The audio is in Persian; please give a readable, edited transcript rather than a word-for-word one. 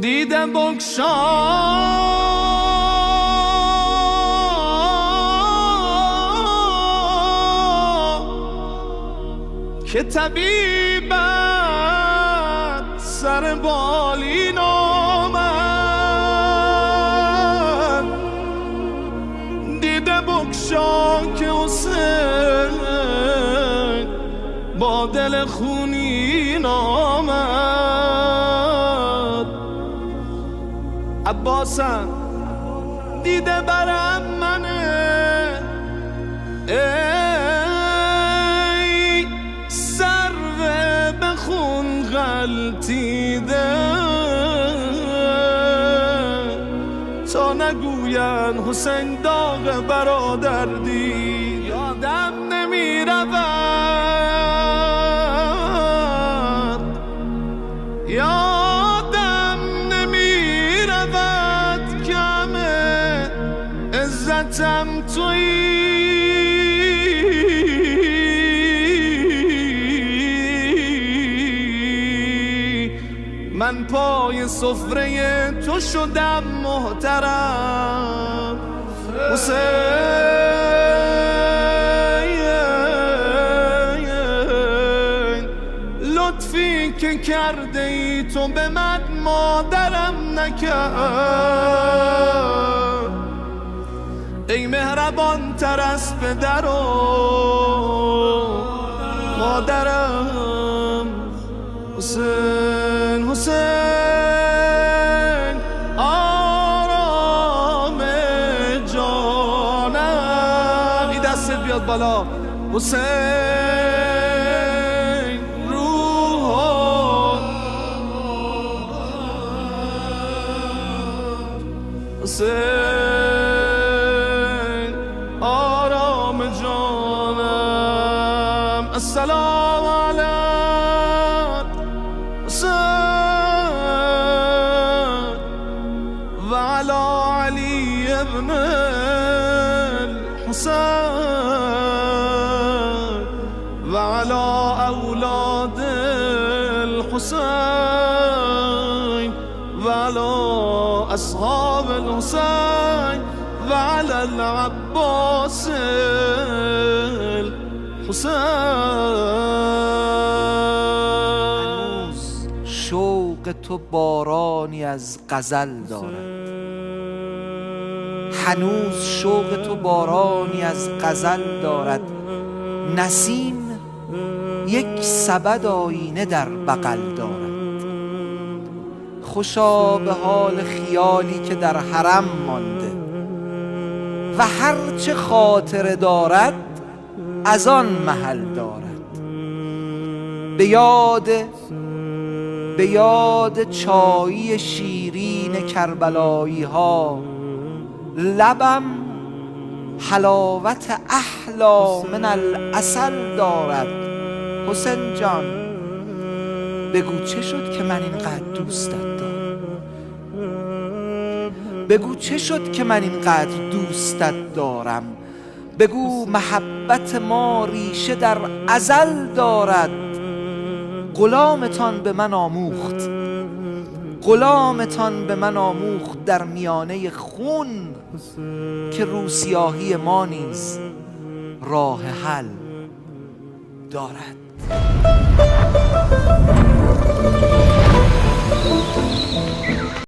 دیدم بگشا که طبیبت سر بالین آمد. دیده بگشا که حسین با دل خونین آمد. عباسم دیده برم منه ای سرو به خون غلطیده، تا نگوین حسین داغ برادر دید. یادم نمی رود، یادم نمی رود که همه عزتم تویی. من پای سفره تو شدم محترم حسین. لطفی که کرده ای تو به من مادرم نکرد. ای مهربان تر از پدر و مادرم حسین. حسین آرام جانم، این دستت بیاد بالا. حسین روح حسین آرام جانم. السلام علیکم وعلى علي ابن الحسين وعلى أولاد الحسين وعلى أصحاب الحسين وعلى العباس الحسين. شوق تو بارانی از غزل دارد، هنوز شوق تو بارانی از غزل دارد. نسیم یک سبد آینه در بغل دارد. خوشا به حال خیالی که در حرم مانده و هرچه خاطره دارد از آن محل دارد. به یاد چایی شیرین کربلایی ها لبم حلاوت احلا من العسل دارد. حسین جان بگو چه شد که من اینقدر دوستت دارم؟ بگو چه شد که من اینقدر دوستت دارم؟ بگو محبت ما ریشه در ازل دارد. غلامتان به من آموخت، غلامتان به من آموخت در میانه خون که روسیاهی ما نیز راه حل دارد.